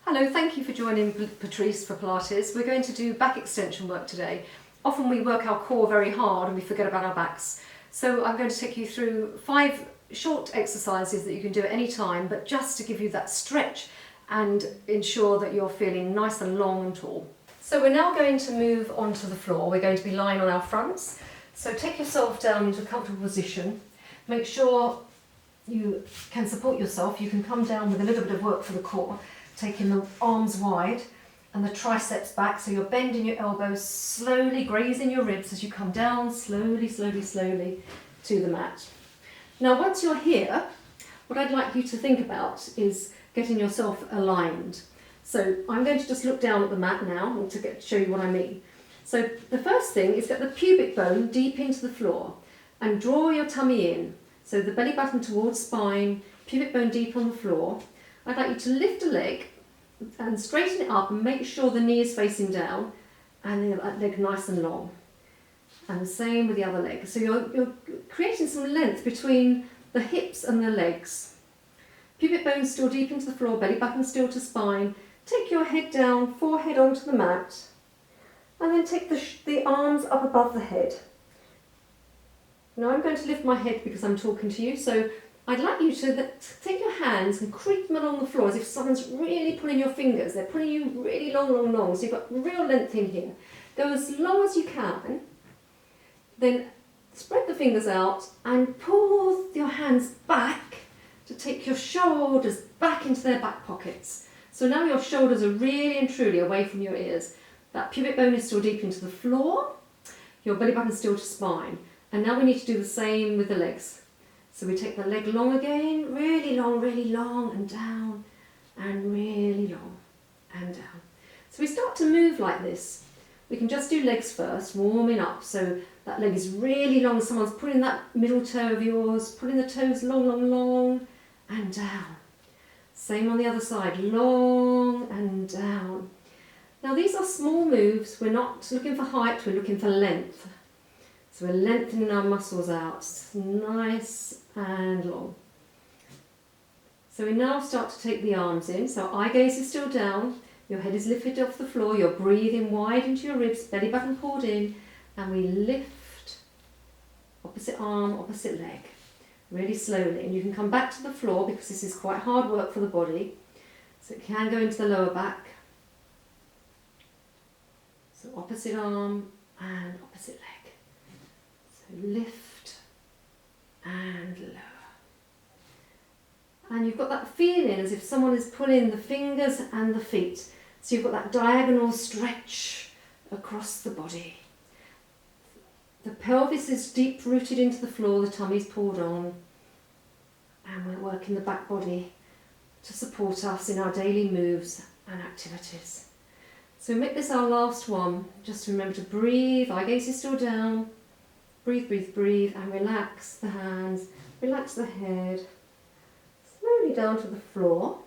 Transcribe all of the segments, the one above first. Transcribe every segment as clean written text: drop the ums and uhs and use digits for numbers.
Hello, thank you for joining Patrice for Pilates. We're going to do back extension work today. Often we work our core very hard and we forget about our backs. So I'm going to take you through 5 short exercises that you can do at any time, but just to give you that stretch and ensure that you're feeling nice and long and tall. So we're now going to move onto the floor. We're going to be lying on our fronts. So take yourself down into a comfortable position. Make sure you can support yourself. You can come down with a little bit of work for the core, taking the arms wide and the triceps back, so you're bending your elbows, slowly grazing your ribs as you come down slowly to the mat. Now once you're here, what I'd like you to think about is getting yourself aligned. So I'm going to just look down at the mat now to show you what I mean. So the first thing is get the pubic bone deep into the floor and draw your tummy in. So the belly button towards spine, pubic bone deep on the floor. I'd like you to lift a leg and straighten it up and make sure the knee is facing down and that leg nice and long. And the same with the other leg. So you're creating some length between the hips and the legs. Pubic bone still deep into the floor, belly button still to spine. Take your head down, forehead onto the mat, and then take the arms up above the head. Now I'm going to lift my head because I'm talking to you, so I'd like you to take your hands and creep them along the floor as if someone's really pulling your fingers. They're pulling you really long, so you've got real length in here. Go as long as you can, then spread the fingers out and pull your hands back to take your shoulders back into their back pockets. So now your shoulders are really and truly away from your ears. That pubic bone is still deep into the floor, your belly button is still to spine. And now we need to do the same with the legs. So we take the leg long again, really long and down, and really long and down. So we start to move like this. We can just do legs first, warming up. So that leg is really long, someone's pulling that middle toe of yours, pulling the toes long and down. Same on the other side, long and down. Now these are small moves, we're not looking for height, we're looking for length. So we're lengthening our muscles out, nice and long. So we now start to take the arms in. So eye gaze is still down, your head is lifted off the floor, you're breathing wide into your ribs, belly button pulled in, and we lift opposite arm, opposite leg, really slowly. And you can come back to the floor because this is quite hard work for the body. So it can go into the lower back. So opposite arm and opposite leg. So lift and lower. And you've got that feeling as if someone is pulling the fingers and the feet. So you've got that diagonal stretch across the body. The pelvis is deep rooted into the floor, the tummy's pulled on. And we're working the back body to support us in our daily moves and activities. So we make this our last one. Just remember to breathe, eye gaze is still down. Breathe, and relax the hands, relax the head. Slowly down to the floor,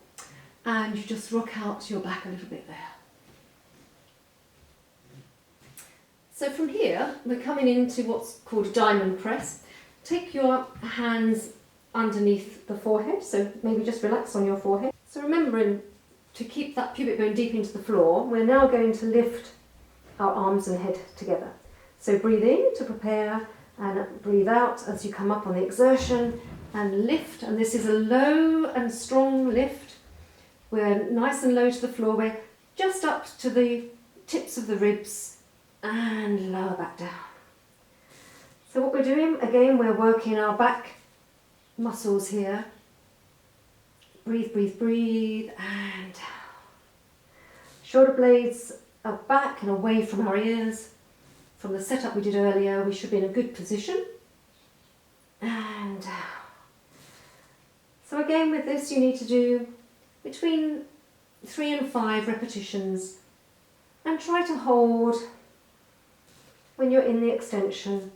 and you just rock out your back a little bit there. So from here, we're coming into what's called a diamond press. Take your hands underneath the forehead, so maybe just relax on your forehead. So remembering to keep that pubic bone deep into the floor, we're now going to lift our arms and head together. So breathe in to prepare and breathe out as you come up on the exertion and lift. And this is a low and strong lift. We're nice and low to the floor. We're just up to the tips of the ribs and lower back down. So what we're doing, again, we're working our back muscles here. Breathe and down. Shoulder blades are back and away from our ears. From the setup we did earlier, we should be in a good position. And down. So again with this you need to do between 3 and 5 repetitions and try to hold when you're in the extension.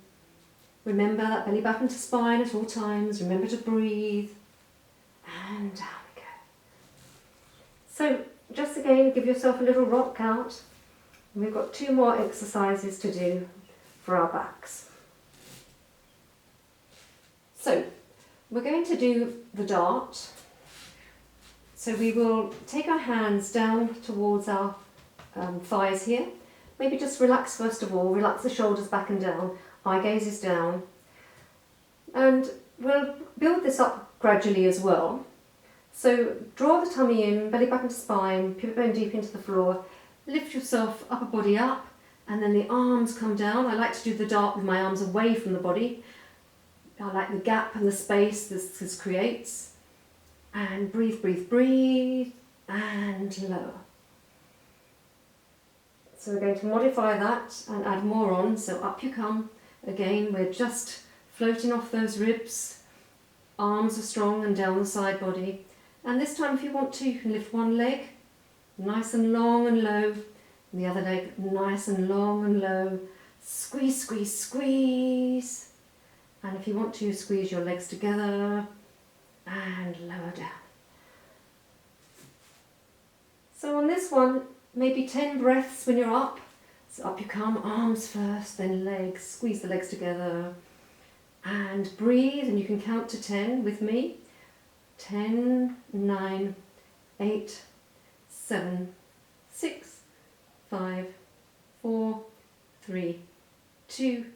Remember that belly button to spine at all times. Remember to breathe. And down we go. So just again, give yourself a little rock out. We've got 2 more exercises to do for our backs. So we're going to do the dart. So we will take our hands down towards our thighs here. Maybe just relax first of all, relax the shoulders back and down, eye gaze is down. And we'll build this up gradually as well. So draw the tummy in, belly back into spine, pivot bone deep into the floor, lift yourself upper body up, and then the arms come down. I like to do the dart with my arms away from the body. I like the gap and the space this creates. And breathe, breathe, breathe, and lower. So we're going to modify that and add more on. So up you come. Again, we're just floating off those ribs. Arms are strong and down the side body. And this time if you want to, you can lift one leg, nice and long and low. And the other leg, nice and long and low. Squeeze, squeeze, squeeze. And if you want to, squeeze your legs together and lower down. So on this one, maybe 10 breaths when you're up. So up you come, arms first, then legs, squeeze the legs together. And breathe, and you can count to 10 with me. 10, 9, 8, 7, 6, 5, 4, 3, 2,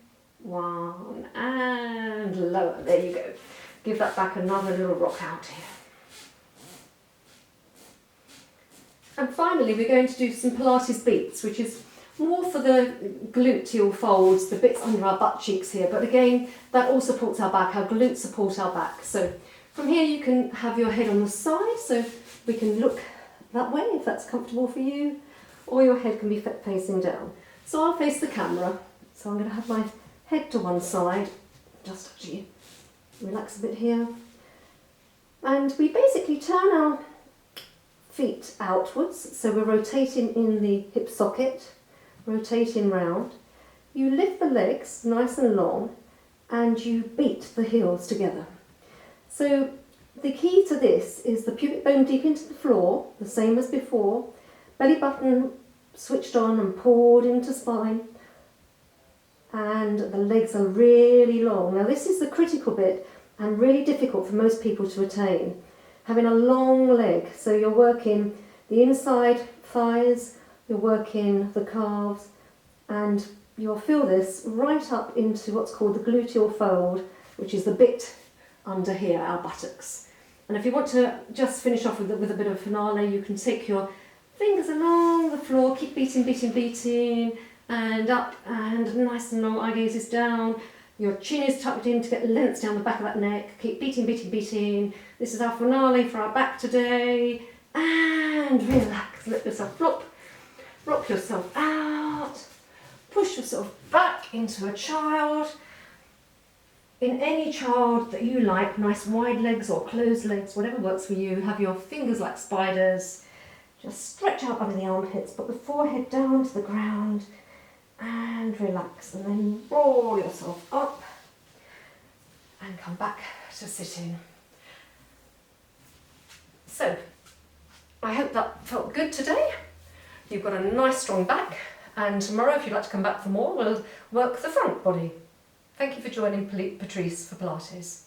1, and lower. There you go. Give that back another little rock out here. And finally we're going to do some Pilates beats, which is more for the gluteal folds, the bits under our butt cheeks here, but again that all supports our back, our glutes support our back. So from here you can have your head on the side, so we can look that way if that's comfortable for you, or your head can be facing down. So I'll face the camera, so I'm going to have my head to one side, just actually relax a bit here, and we basically turn our feet outwards, so we're rotating in the hip socket, rotating round. You lift the legs nice and long and you beat the heels together. So the key to this is the pubic bone deep into the floor, the same as before, belly button switched on and pulled into spine, and the legs are really long. Now this is the critical bit and really difficult for most people to attain. Having a long leg, so you're working the inside thighs, you're working the calves, and you'll feel this right up into what's called the gluteal fold, which is the bit under here, our buttocks. And if you want to just finish off with a bit of finale, you can take your fingers along the floor, keep beating, beating, beating, and up, and nice and long, eye gaze is down. Your chin is tucked in to get length down the back of that neck. Keep beating, beating, beating. This is our finale for our back today. And relax. Let yourself flop. Rock yourself out. Push yourself back into a child. In any child that you like, nice wide legs or closed legs, whatever works for you. Have your fingers like spiders. Just stretch out under the armpits, put the forehead down to the ground. And relax, and then roll yourself up and come back to sitting. So I hope that felt good today. You've got a nice strong back, and tomorrow if you'd like to come back for more, we'll work the front body. Thank you for joining Patrice for Pilates.